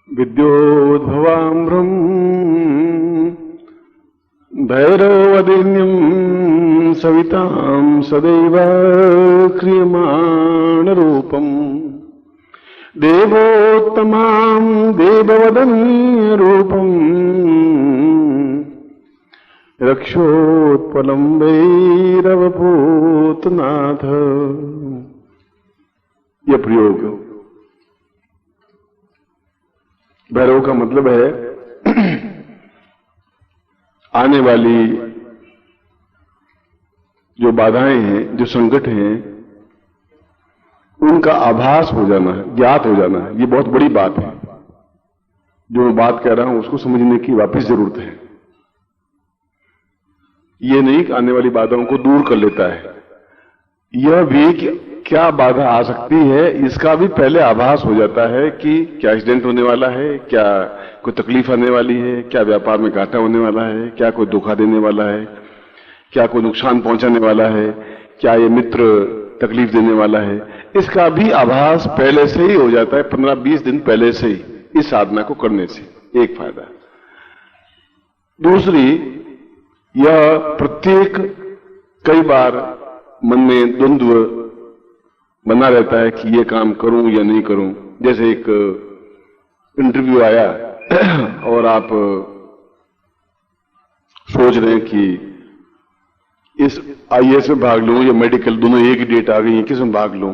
विद्योद्भवाम्रम् भैरवदिन्यं सवितां सदैव क्रियमाणरूपम् देवोत्तमां देववदनीयरूपम् रक्षोत्पलं वैरवभूतनाथ। यह प्रयोग भैरव का मतलब है आने वाली जो बाधाएं हैं, जो संकट हैं, उनका आभास हो जाना है, ज्ञात हो जाना है। ये बहुत बड़ी बात है। जो मैं बात कह रहा हूं उसको समझने की वापस जरूरत है। ये नहीं कि आने वाली बाधाओं को दूर कर लेता है, यह भी कि क्या बाधा आ सकती है इसका भी पहले आभास हो जाता है कि क्या एक्सीडेंट होने वाला है, क्या कोई तकलीफ आने वाली है, क्या व्यापार में घाटा होने वाला है, क्या कोई धोखा देने वाला है, क्या कोई नुकसान पहुंचाने वाला है, क्या ये मित्र तकलीफ देने वाला है। इसका भी आभास पहले से ही हो जाता है, 15-20 दिन पहले से ही, इस साधना को करने से। एक फायदा। दूसरी, यह प्रत्येक कई बार मन में द्वंद्व बना रहता है कि ये काम करूं या नहीं करूं। जैसे एक इंटरव्यू आया और आप सोच रहे हैं कि इस IAS में भाग लूं या मेडिकल, दोनों एक ही डेट आ गई है, किस में भाग लूं।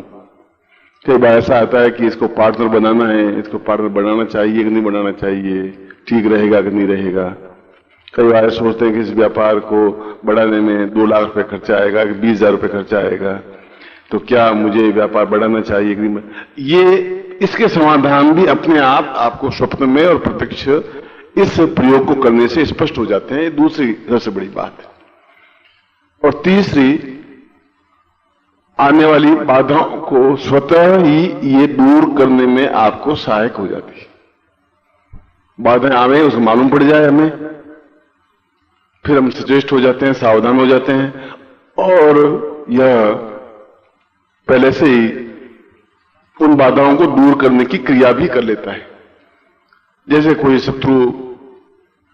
कई बार ऐसा आता है कि इसको पार्टनर बनाना है, इसको पार्टनर बनाना चाहिए कि नहीं बनाना चाहिए, ठीक रहेगा कि नहीं रहेगा। कई बार सोचते हैं कि इस व्यापार को बढ़ाने में 2 लाख रुपए खर्चा आएगा कि 20,000 रुपए खर्चा आएगा, तो क्या मुझे व्यापार बढ़ाना चाहिए कि नहीं। ये इसके समाधान भी अपने आप आपको स्वप्न में और प्रत्यक्ष इस प्रयोग को करने से स्पष्ट हो जाते हैं। ये दूसरी सबसे बड़ी बात है। और तीसरी, आने वाली बाधाओं को स्वतः ही ये दूर करने में आपको सहायक हो जाती है। बाधाएं आवे उसको मालूम पड़ जाए हमें, फिर हम सचेत हो जाते हैं, सावधान हो जाते हैं और यह पहले से ही उन बाधाओं को दूर करने की क्रिया भी कर लेता है। जैसे कोई शत्रु,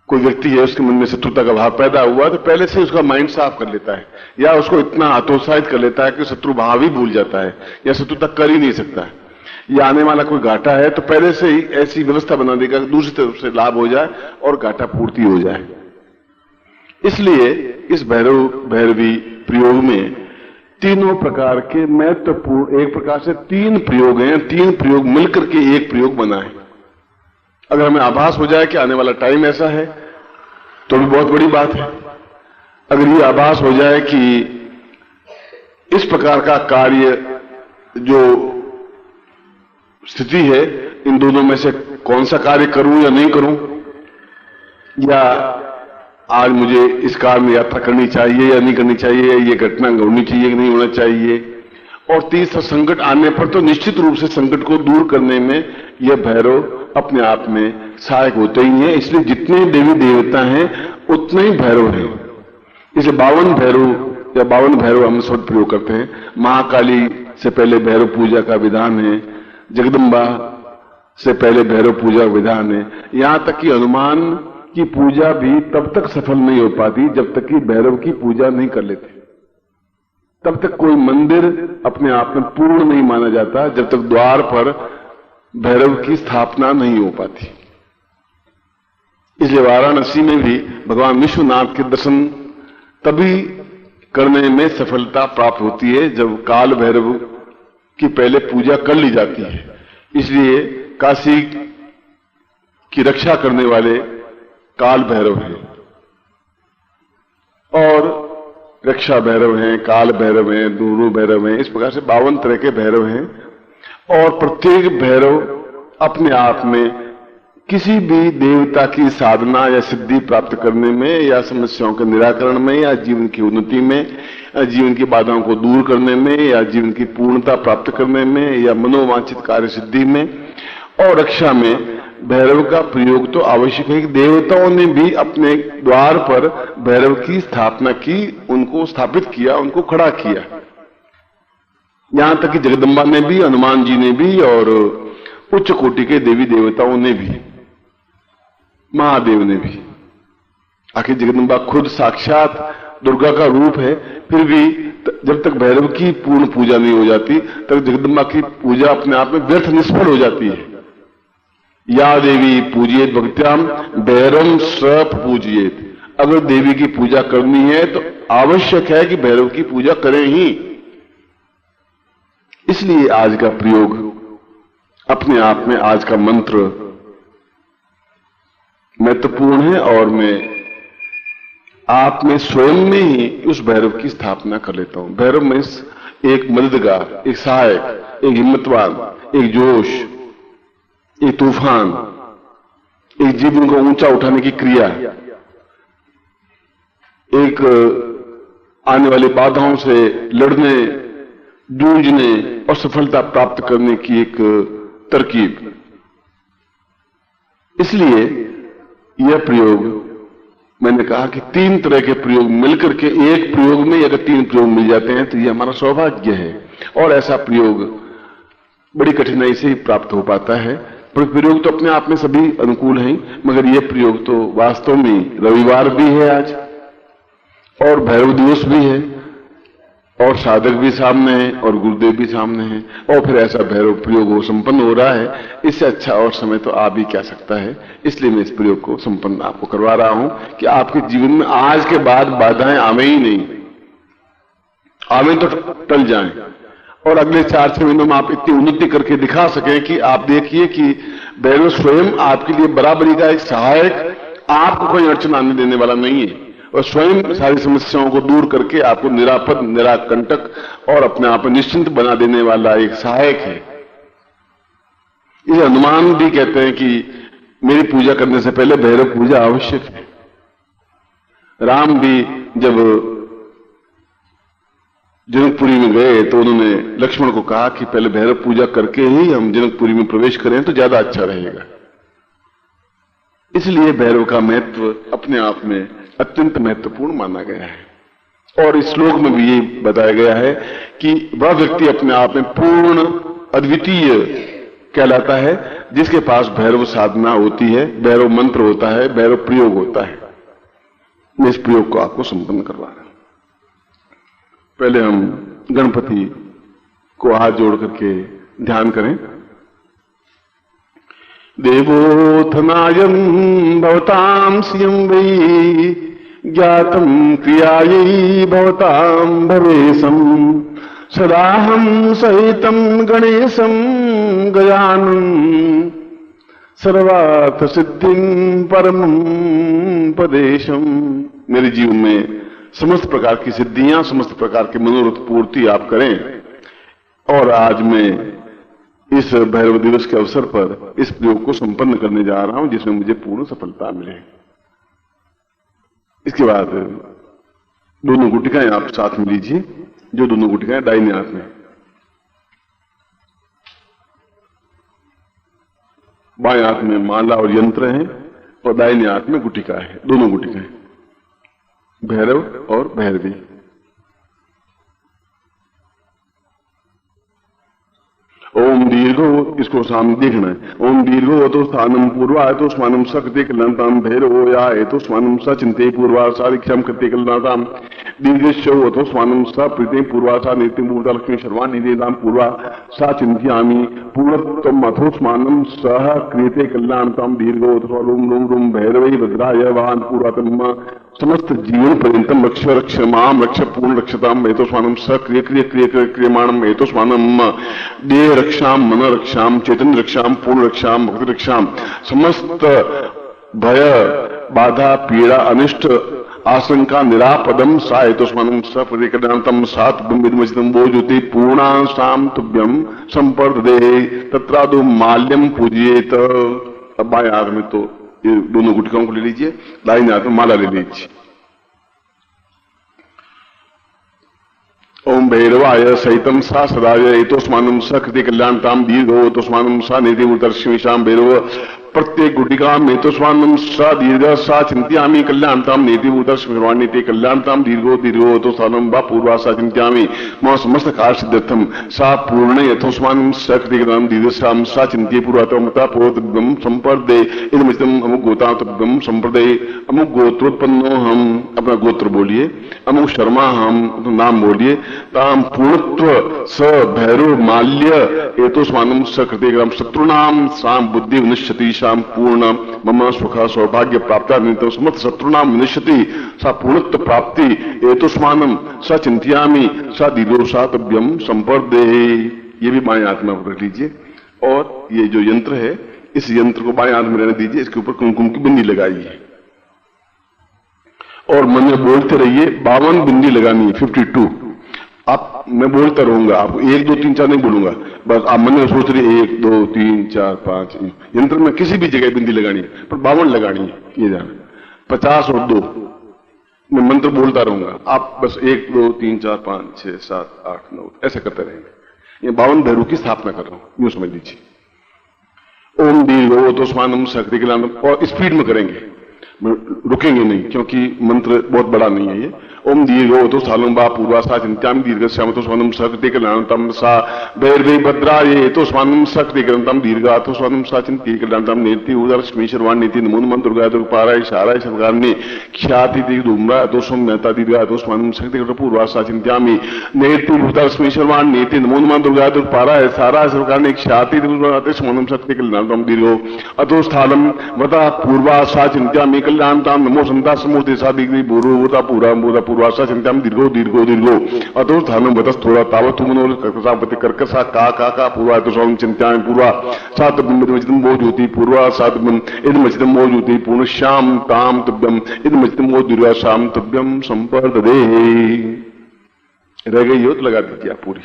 कोई व्यक्ति है, उसके मन में शत्रुता का भाव पैदा हुआ तो पहले से उसका माइंड साफ कर लेता है, या उसको इतना हतोत्साहित कर लेता है कि शत्रु भाव ही भूल जाता है या शत्रुता कर ही नहीं सकता है। या आने वाला कोई घाटा है तो पहले से ही ऐसी व्यवस्था बना देगा कि दूसरी तरफ से लाभ हो जाए और घाटा पूर्ति हो जाए। इसलिए इस भैरव भैरवी प्रयोग में तीनों प्रकार के महत्वपूर्ण, एक प्रकार से 3 प्रयोग हैं, 3 प्रयोग मिलकर के एक प्रयोग बना है। अगर हमें आभास हो जाए कि आने वाला टाइम ऐसा है तो भी बहुत बड़ी बात है। अगर ये आभास हो जाए कि इस प्रकार का कार्य जो स्थिति है, इन दोनों में से कौन सा कार्य करूं या नहीं करूं, या आज मुझे इस कार में यात्रा करनी चाहिए या नहीं करनी चाहिए, ये घटना होनी चाहिए कि नहीं होना चाहिए। और तीसरा, संकट आने पर तो निश्चित रूप से संकट को दूर करने में यह भैरव अपने आप में सहायक होते ही है। इसलिए जितने देवी देवता हैं उतने ही भैरव हैं। इसे 52 भैरव या 52 भैरव हम शब्द प्रयोग करते हैं। महाकाली से पहले भैरव पूजा का विधान है, जगदम्बा से पहले भैरव पूजा का विधान है। यहां तक कि हनुमान की पूजा भी तब तक सफल नहीं हो पाती जब तक कि भैरव की पूजा नहीं कर लेते। तब तक कोई मंदिर अपने आप में पूर्ण नहीं माना जाता जब तक द्वार पर भैरव की स्थापना नहीं हो पाती। इसलिए वाराणसी में भी भगवान विश्वनाथ के दर्शन तभी करने में सफलता प्राप्त होती है जब काल भैरव की पहले पूजा कर ली जाती है। इसलिए काशी की रक्षा करने वाले काल भैरव हैं और रक्षा भैरव हैं, काल भैरव हैं, दूरू भैरव हैं। इस प्रकार से 52 तरह के भैरव हैं और प्रत्येक भैरव अपने आप में किसी भी देवता की साधना या सिद्धि प्राप्त करने में, या समस्याओं के निराकरण में, या जीवन की उन्नति में, जीवन की बाधाओं को दूर करने में, या जीवन की पूर्णता प्राप्त करने में, या मनोवांछित कार्य सिद्धि में और रक्षा में भैरव का प्रयोग तो आवश्यक है। कि देवताओं ने भी अपने द्वार पर भैरव की स्थापना की, उनको स्थापित किया, उनको खड़ा किया। यहां तक कि जगदम्बा ने भी, हनुमान जी ने भी और उच्च कोटि के देवी देवताओं ने भी, महादेव ने भी, आखिर जगदम्बा खुद साक्षात दुर्गा का रूप है, फिर भी जब तक भैरव की पूर्ण पूजा नहीं हो जाती तब जगदम्बा की पूजा अपने आप में व्यर्थ निष्फल हो जाती है। या देवी पूजिएत भक्त्याम भैरव सप पूजिएत। अगर देवी की पूजा करनी है तो आवश्यक है कि भैरव की पूजा करें ही। इसलिए आज का प्रयोग अपने आप में, आज का मंत्र महत्वपूर्ण है और मैं आप में स्वयं में ही उस भैरव की स्थापना कर लेता हूं। भैरव में एक मददगार, एक सहायक, एक हिम्मतवान, एक जोश, एक तूफान, एक जीवन को ऊंचा उठाने की क्रिया, एक आने वाली बाधाओं से लड़ने, जूझने और सफलता प्राप्त करने की एक तरकीब। इसलिए यह प्रयोग, मैंने कहा कि 3 तरह के प्रयोग मिलकर के एक प्रयोग में अगर 3 प्रयोग मिल जाते हैं तो यह हमारा सौभाग्य है। और ऐसा प्रयोग बड़ी कठिनाई से ही प्राप्त हो पाता है। पर प्रयोग तो अपने आप में सभी अनुकूल हैं, मगर यह प्रयोग तो वास्तव में रविवार भी है आज, और भैरव दिवस भी है, और साधक भी सामने है, और गुरुदेव भी सामने हैं, और फिर ऐसा भैरव प्रयोग हो संपन्न हो रहा है। इससे अच्छा और समय तो आ भी क्या सकता है। इसलिए मैं इस प्रयोग को संपन्न आपको करवा रहा हूं कि आपके जीवन में आज के बाद बाधाएं आवे ही नहीं, आवे तो टल जाएं, और अगले 4-6 महीनों में आप इतनी उन्नति करके दिखा सकें कि आप देखिए कि भैरव स्वयं आपके लिए बराबरी का एक सहायक, आपको कोई अड़चन आने देने वाला नहीं है, और स्वयं सारी समस्याओं को दूर करके आपको निरापद, निराकंटक और अपने आप निश्चिंत बना देने वाला एक सहायक है। इसे हनुमान भी कहते हैं कि मेरी पूजा करने से पहले भैरव पूजा आवश्यक है। राम भी जब जनकपुरी में गए तो उन्होंने लक्ष्मण को कहा कि पहले भैरव पूजा करके ही हम जनकपुरी में प्रवेश करें तो ज्यादा अच्छा रहेगा। इसलिए भैरव का महत्व अपने आप में अत्यंत महत्वपूर्ण माना गया है। और इस श्लोक में भी ये बताया गया है कि वह व्यक्ति अपने आप में पूर्ण अद्वितीय कहलाता है जिसके पास भैरव साधना होती है, भैरव मंत्र होता है, भैरव प्रयोग होता है। मैं इस प्रयोग को आपको संपन्न करवा रहा हूं। पहले हम गणपति को हाथ जोड़ करके ध्यान करें। देवोत्थनायं भवतां श्रियं वै ज्ञातं क्रियायै भवतां भवेशं सदाहं सहितं गणेशं गजाननं सर्वार्थ सिद्धिं परमं पदेशं। मेरे जीवन में समस्त प्रकार की सिद्धियां, समस्त प्रकार के मनोरथ पूर्ति आप करें। और आज मैं इस भैरव दिवस के अवसर पर इस प्रयोग को संपन्न करने जा रहा हूं जिसमें मुझे पूर्ण सफलता मिले। इसके बाद दोनों गुटिकाएं आप साथ में लीजिए, जो दोनों गुटिकाएं दाहिने हाथ में, बाएं हाथ में माला और यंत्र है और दाहिने हाथ में गुटिका है। दोनों गुटिकाएं भैरव और भैरवी। ओम दीर्घो, इसको सामने देखना है। ओम दीर्घो तो स्थानम पूर्वा तो स्मानम सकृते कल्याणताम भैरवो या तो स्मानम स चिंते पूर्वा सारिक्षम कृत्य कल्याणताम दीर्घश्चो तो स्मानम स प्रीते पूर्वा सा नित्यं पूर्वा लक्ष्मी शर्मा निदेदाम पूर्वा सा चिंत्यामि पूर्णत्वम अथो स्मानम सह क्रियते कल्याणताम दीर्घो तो ओम रूम रूम भैरवे भद्राय वाहन पूर्वातम समस्त जीवन पर्यंतम रक्ष रक्ष माम रक्ष पूर्ण रक्षताम हेतु स्वानम स क्रिय क्रिय क्रिय क्रियमाणम हेतु स्वानम देह रक्षाम मन रक्षाम चेतन रक्षाम पूर्ण रक्षाम भक्ति रक्षाम समस्त भय बाधा पीड़ा अनिष्ट आशंका निरापदम सा हेतु स्वानम स प्रतिकरणतम सात ब्रह्मविदमचितम वो ज्योति पूर्णांशाम तुभ्यम संपर्दे तत्रादो माल्यम पूजिएत। अब बाएं हाथ में तो ये दोनों गुटकाओं को ले लीजिए, दाहिने हाथ में माला ले लीजिए। ओम भैरवाय सहितम सा सदाय एतोस्मानम स कृते कल्याणताम दीर्घो तोस्मानम सा निधि उत्तरश्मीशाम भैरव प्रत्येक गुटिका में तो स्वानम सा दीर्घ सा चिंत्यामी कल्याणताम नीति भूतस्वाणीति कल्याणताम दीर्घो दीर्घो तो स्थानम वा पूर्वा सा चिंत्यामी मम समस्त कार्य सिद्धर्थम सा पूर्ण यथोस्मानम सकृतिग्राम दीर्घश्याम सा चिंत्य पूर्वातमता पूर्वतम संपर्दे इदमितम अमुक गोतातम संप्रदय अमुक गोत्रोत्पन्नो हम अपना गोत्र बोलिए, अमुक शर्मा हम अपना नाम बोलिए, ताम पूर्णत्व स भैरव माल्य एतोस्मानम सकृतिग्राम शत्रुनाम साम बुद्धि विनश्यति शाम पूर्ण मम सुख सौभाग्य प्राप्त निमित्तम समस्त शत्रुनाम विनश्यति सा पूर्णत्व प्राप्ति एतोस्मानम स चिंत्यामि सा दीर्घो सा तभ्यम संपर्दे। ये भी बाएं हाथ में रख लीजिए और ये जो यंत्र है इस यंत्र को बाएं हाथ में रहने दीजिए, इसके ऊपर कुमकुम की बिंदी लगाइए और मन में बोलते रहिए 52 बिंदी लगानी है 52। आप मैं बोलता रहूंगा, आपको 1 2 3 4 नहीं बोलूंगा, बस आप मन में सोच रही 1 2 3 4 5। यंत्र में किसी भी जगह बिंदी लगानी है पर 52 लगानी है, ये जाना 50 और 2 मैं मंत्र बोलता रहूंगा, आप बस 1 2 3 4 5 6 7 8 9 ऐसे करते रहेंगे। ये 52 भैरव की स्थापना कर रहा हूं, यूं समझ लीजिए। ओम दीर्घो तो स्वानम शक्ति के नाम, और स्पीड में करेंगे, रुकेंगे नहीं क्योंकि मंत्र बहुत बड़ा नहीं है ये। ओम दीर्घो तो सालम बा पूर्वा सा चिंत्याम दीर्घ श्याम तो स्वानम शक्ति के नाम सा भैरवे भद्रा ये तो स्वानम शक्ति के नाम दीर्घा तो स्वानम सा चिंती के नाम नेति उदर्शमीश्वर नीति नमो नमः दुर्गा तो पारा इशारा सरकार ने ख्याति दी धूम्रा तो सोम मेहता दीर्घा तो स्वानम शक्ति के पूर्वा सा चिंत्यामी नेति उदर्शमीश्वर नीति नमो नमः दुर्गा तो पारा सारा सरकार ने ख्याति दी स्वानम शक्ति के नाम दीर्घो अतो स्थालम वता पूर्वा सा चिंत्यामी कल्याणताम नमो संता समूर्ति सा दीर्घ पूर्वता पूरा पूरा पूर्वासा चिंत्याम दीर्घो दीर्घो दीर्घो अतो स्थानम वतस थोड़ा तावत मनोर कर्कसापति कर्कसा का पूर्वा तो स्वाम चिंत्याम पूर्वा सात मचितम वो ज्योति पूर्वा सात इद मचितम वो ज्योति पूर्ण श्याम ताम तभ्यम इद मचितम वो दीर्घा श्याम तभ्यम संपर्दे। रह गई हो तो लगा दीजिए आप पूरी।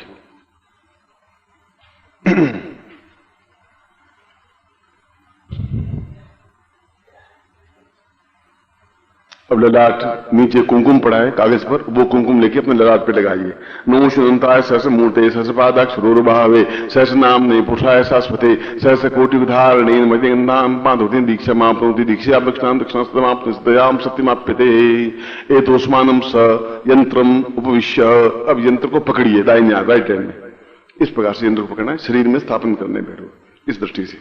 अब ललाट नीचे कुमकुम पड़ा है कागज पर, वो कुमकुम लेके अपने ललाट पे लगाइए। नमो शुनंताय सहस मूर्ते सहस पादाक्ष भावे सहस नाम ने पुरुषाय शाश्वते सहस कोटि उदाहरण मध्य नाम पांधोती दीक्षा मां प्रवृत्ति दीक्षा दक्षिणाम दक्षिणास्तमाम सत्यमाप्यते एतोस्मानम स यंत्रम उपविश्य। अब यंत्र को पकड़िए दाहिने हाथ राइट हैंड में, इस प्रकार से यंत्र को पकड़ना है, शरीर में स्थापन करने बैठो इस दृष्टि से,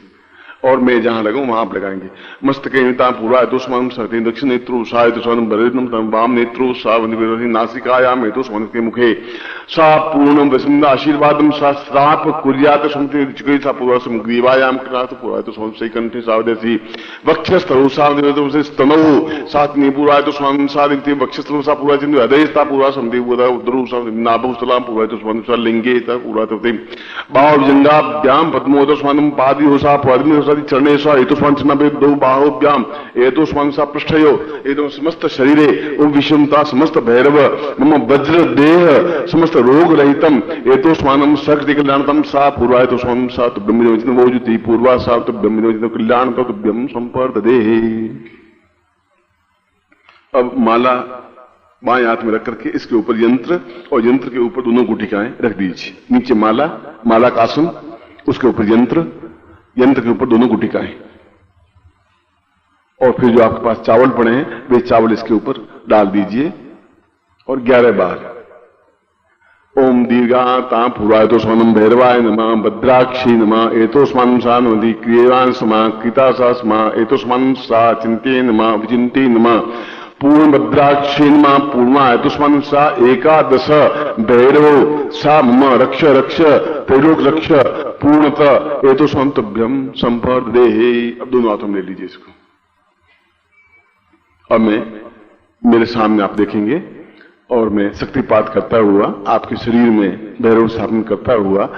और मैं जहां लगाऊं वहां आप लगाएंगे। मस्तके पूरा दुष्मान सहते दक्षिण नेत्रो साय तो वाम नेत्रो सावधि नासिकायाम हेतु स्मरण के मुखे सा पूर्णम वसंत आशीर्वादम सा श्राप कुर्यात समते सा पूरा समग्रीवायाम कृत पूरा तो स्मरण से कंठे सावदेसी वक्षस्थलो सावदेव से स्तनो सात पूरा तो स्मरण सादिते वक्षस्थलो सा पूरा चिन्ह हृदयस्ता पूरा समदे उदरो नाभुस्थलाम पूरा तो स्मरण लिंगे पूरा तो भाव जंगाभ्याम पद्मोद स्मरण पादी हो सा पद्म चरणे सा हेतुष्मान दो बाहोभ्याम हेतुष्मान सा पृष्ठयो एवं समस्त शरीरे ओम विषमता समस्त भैरव मम वज्र देह समस्त रोग रहितम हेतुष्मानम शक्ति कल्याणतम सा पूर्वा हेतुष्मान सा तो ब्रह्म वोजुति पूर्वा सा तो ब्रह्म कल्याण तुभ्यम संपर्दे। अब माला बाएं हाथ में रख करके इसके ऊपर यंत्र और यंत्र के ऊपर दोनों गुटिकाएं रख दीजिए। नीचे माला, माला का आसन, उसके ऊपर यंत्र, यंत्र के ऊपर दोनों गुटिकाएं, और फिर जो आपके पास चावल पड़े हैं वे चावल इसके ऊपर डाल दीजिए और 11 बार ओम दीर्घा तां पूर्वाय तो स्वानम भैरवाय नमः भद्राक्षी नमः एतोस्मानं सा नमति क्रियवान समा कृता सा स्मा एतोस्मानं सा चिंते नमः विचिंते नमः पूर्ण भद्राक्षी नमः पूर्णा एतोस्मानं सा एकादश भैरव सा मम रक्ष रक्ष त्रैलोक रक्ष पूर्णतः एतोस्मानं तुभ्यम संपर्दे। अब दोनों हाथों में ले लीजिए इसको। अब मैं मेरे सामने आप देखेंगे और मैं शक्तिपात करता हुआ आपके शरीर में भैरव स्थापन करता हुआ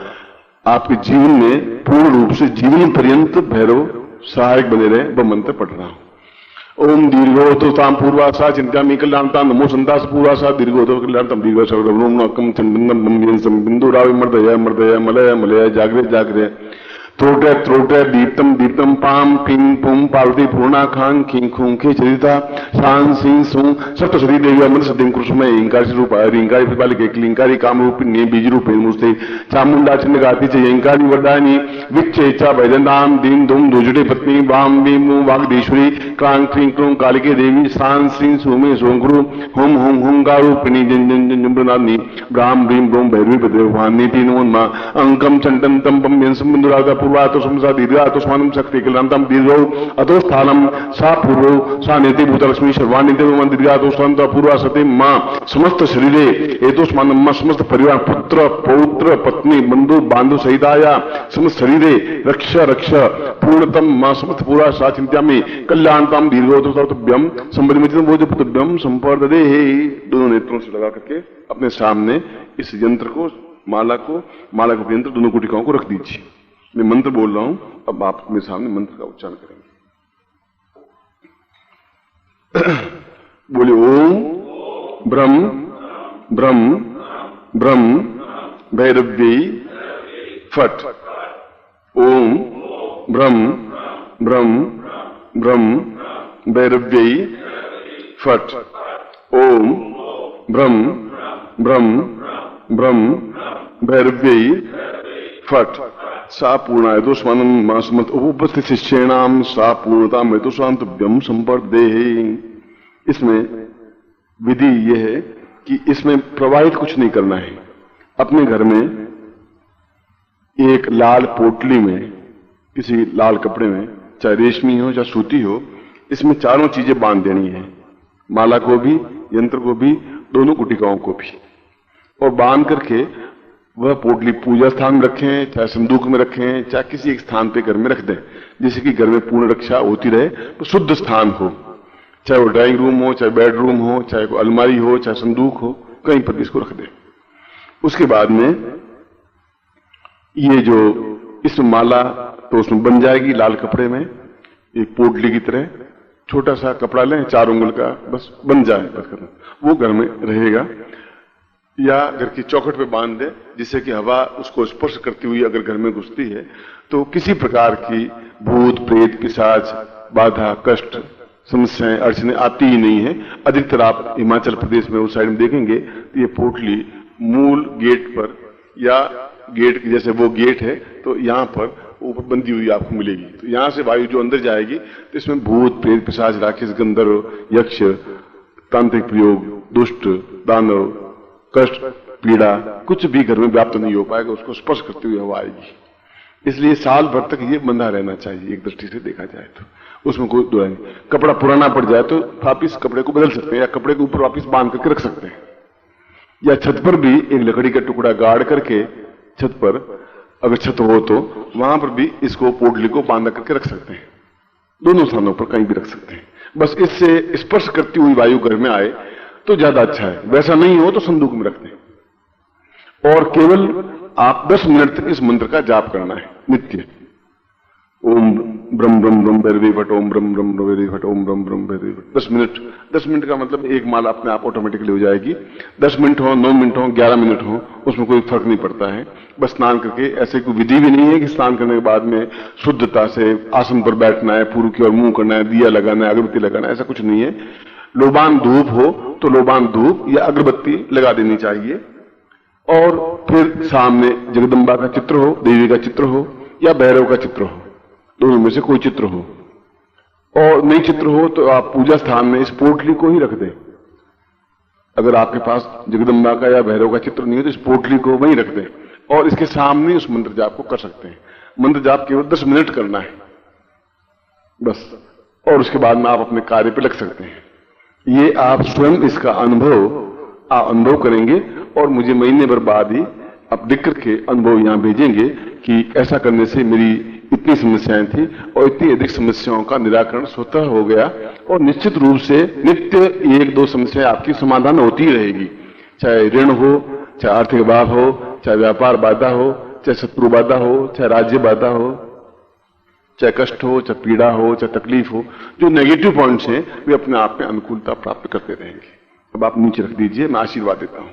आपके जीवन में पूर्ण रूप से जीवन पर्यंत भैरव सहायक बने रहे वह मंत्र पढ़ रहा हूं। ओम दीर्घो तो ताम पूर्वा सा चिंत्यामी कल्याणता नमो संदास पूर्वा सा दीर्घो तो कल्याणतम दीर्घ सर्वम नकम चंदनम बिंदु रावि मर्दय मर्दय मलय मलय जागरे जागरे त्रोटे त्रोटे दीप्तम दीप्तम पाम पिंग पुम पार्वती पूर्णा खान खिंग खुं खे चरिता शान सिंह सुं सप्तशती देवी अमृत सत्यम कृष्णमय इंकारी रूप इंकारी प्रतिपालिके क्लिंकारी कामरूपिणी बीज रूपे मुस्ते चामुंडा चंडगाती च इंकारी वरदानी विच्चेचा वैदनाम दीन दुम दुजटे पत्नी वाम भीम वागदेश्वरी क्रांग क्रीं क्रूं कालिके देवी शान सिंह सुमे सोंगुरु हुम हुम हुंगारूपिणी जन जन जन जम्बनानी ब्राह्म ब्रीम ब्रोम भैरवी भद्रवानी तीनोन्मा अंकम चंडन तंपम यंसम बिंदुरागा पूर्वातो समसा दीर्घातो स्वानम शक्ति किलांतम दीर्घो अतो स्थानम सा पूर्वो सा नेति भूतलक्ष्मी सर्वाणि देवमन दीर्घातो स्वांत पूर्वा सते मां समस्त शरीरे एतो स्वानम मां समस्त परिवार पुत्र पौत्र पत्नी बंधु बांधु सहिताया समस्त शरीरे रक्ष रक्ष पूर्णतम मां समस्त पूरा सा चिंत्यामि कल्याणतम दीर्घोतो सर्वभ्यम संबंधितम भोजपुतभ्यम संपर्ददे। दोनों नेत्रों से लगा करके अपने सामने इस यंत्र को माला को यंत्र दोनों गुटिकाओं को रख दीजिए। मैं मंत्र बोल रहा हूं, अब आप मेरे सामने मंत्र का उच्चारण करेंगे। बोले ओम ब्रह्म ब्रह्म ब्रह्म भैरव्यै फट। ओम ब्रह्म ब्रह्म ब्रह्म भैरव्यै फट। ओम ब्रह्म ब्रह्म ब्रह्म भैरव्यै फट। सा पूर्णाय तो स्वानम मासमत उपस्थित शिष्येणाम सा पूर्णता में तो शांतव्यम संपर्दे। इसमें विधि यह है कि इसमें प्रवाहित कुछ नहीं करना है। अपने घर में एक लाल पोटली में किसी लाल कपड़े में, चाहे रेशमी हो चाहे सूती हो, इसमें चारों चीजें बांध देनी है, माला को भी यंत्र को भी दोनों गुटिकाओं को भी, और बांध करके वह पोटली पूजा स्थान में रखें, चाहे संदूक में रखें, चाहे किसी एक स्थान पे घर में रख दें, जिससे कि घर में पूर्ण रक्षा होती रहे। तो शुद्ध स्थान हो, चाहे वो ड्राइंग रूम हो, चाहे बेडरूम हो, चाहे कोई अलमारी हो, चाहे संदूक हो, कहीं पर इसको रख दें। उसके बाद में ये जो इसमें माला तो उसमें बन जाएगी लाल कपड़े में, एक पोटली की तरह छोटा सा कपड़ा लें 4 उंगल का, बस बन जाए, बस करना, वो घर में रहेगा। या घर की चौखट पे बांध दे, जिससे कि हवा उसको स्पर्श करती हुई अगर घर में घुसती है तो किसी प्रकार की भूत प्रेत पिशाच बाधा कष्ट समस्याएं अड़चने आती ही नहीं है। अधिकतर आप हिमाचल प्रदेश में उस साइड में देखेंगे तो ये पोटली मूल गेट पर, या गेट जैसे वो गेट है तो यहाँ पर ऊपर बंधी हुई आपको मिलेगी। तो यहाँ से वायु जो अंदर जाएगी तो इसमें भूत प्रेत पिशाच राक्षस गंधर्व यक्ष तांत्रिक प्रयोग दुष्ट दानव कष्ट पीड़ा कुछ भी घर में व्याप्त नहीं हो पाएगा, उसको स्पर्श करती हुई हवा आएगी। इसलिए साल भर तक ये बंधा रहना चाहिए एक दृष्टि से देखा जाए तो, उसमें कोई दो नहीं। कपड़ा पुराना पड़ जाए तो वापिस कपड़े को बदल सकते हैं, या कपड़े के ऊपर वापिस बांध करके रख सकते हैं, या छत पर भी एक लकड़ी का टुकड़ा गाड़ करके छत पर, अगर छत हो तो वहां पर भी इसको पोटली को बांध करके रख सकते हैं। दोनों स्थानों पर कहीं भी रख सकते हैं, बस इससे स्पर्श करती हुई वायु घर में आए तो ज्यादा अच्छा है। वैसा नहीं हो तो संदूक में रख दें, और केवल आप 10 मिनट तक इस मंत्र का जाप करना है नित्य। ओम ब्रह्म ब्रह्म ब्रह्म भैरवी भट, ओम ब्रह्म ब्रह्म भैरवी भट, ओम ब्रह्म ब्रह्म भैरवी भट। 10 मिनट, 10 मिनट का मतलब एक माला अपने आप ऑटोमेटिकली हो जाएगी। 10 मिनट हो, 9 मिनट हो, 11 मिनट हो, उसमें कोई फर्क नहीं पड़ता है। बस स्नान करके, ऐसे कोई विधि भी नहीं है कि स्नान करने के बाद में शुद्धता से आसन पर बैठना है, पूर्व की ओर मुंह करना है, दिया लगाना है, अगरबत्ती लगाना है, ऐसा कुछ नहीं है। लोबान धूप हो तो लोबान धूप या अगरबत्ती लगा देनी चाहिए, और फिर सामने जगदम्बा का चित्र हो, देवी का चित्र हो या भैरव का चित्र हो, दोनों में से कोई चित्र हो। और नहीं चित्र हो तो आप पूजा स्थान में इस पोटली को ही रख दें। अगर आपके पास जगदम्बा का या भैरव का चित्र नहीं है तो इस पोटली को वहीं रख दें, और इसके सामने उस मंत्र जाप को कर सकते हैं। मंत्र जाप केवल 10 मिनट करना है बस, और उसके बाद में आप अपने कार्य पे लग सकते हैं। ये आप स्वयं इसका अनुभव करेंगे, और मुझे महीने भर बाद ही आप लिख करके अनुभव यहां भेजेंगे कि ऐसा करने से मेरी इतनी समस्याएं थी और इतनी अधिक समस्याओं का निराकरण स्वतः हो गया, और निश्चित रूप से नित्य 1-2 समस्याएं आपकी समाधान होती ही रहेगी। चाहे ऋण हो, चाहे आर्थिक अभाव हो, चाहे व्यापार बाधा हो, चाहे शत्रु बाधा हो, चाहे राज्य बाधा हो, चाहे कष्ट हो, चाहे पीड़ा हो, चाहे तकलीफ हो, जो नेगेटिव पॉइंट्स हैं वे अपने आप में अनुकूलता प्राप्त करते रहेंगे। अब आप नीचे रख दीजिए, मैं आशीर्वाद देता हूं।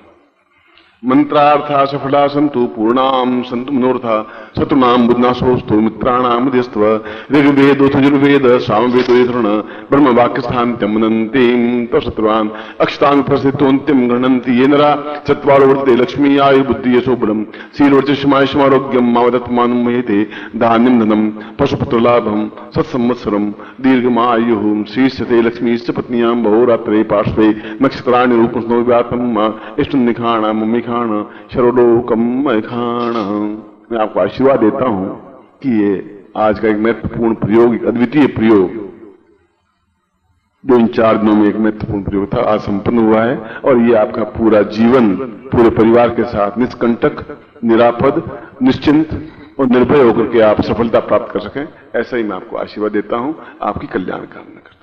मंत्रार्था सफला संतु पूर्णाम संतु मनोरथा शत्रुनाम बुद्धनाशोस्तु मित्राणाम मध्यस्त्व ऋग्वेद यजुर्वेद सामवेद यथुर्ण ब्रह्म वाक्यस्थान्त्यम मनन्तिं तशत्रुवान् अक्षतां प्रसिद्धोन्त्यं गृह्णन्ति ये नरा चत्वारो वर्तते लक्ष्मी आयु बुद्धि यशो बलम् शीलवर्चस्मायुष्मारोग्यं मावदत्मानं मयेते धान्यं धनं पशुपुत्रलाभं सत्संवत्सरं दीर्घमायुः शीर्षते लक्ष्मीश्च पत्न्यां बहुरात्रे पार्श्वे नक्षत्राणि रूपं व्याप्तं इष्टनिखाणां शरोलोकम मैखाण। मैं आपको आशीर्वाद देता हूं कि ये आज का एक महत्वपूर्ण प्रयोग, एक अद्वितीय प्रयोग, जो इन 4 दिनों में एक महत्वपूर्ण प्रयोग था, आज संपन्न हुआ है और ये आपका पूरा जीवन पूरे परिवार के साथ निष्कंटक, निरापद, निश्चिंत और निर्भय होकर के आप सफलता प्राप्त कर सकें, ऐसा ही मैं आपको आशीर्वाद देता हूं। आपकी कल्याण कामना करता हूं।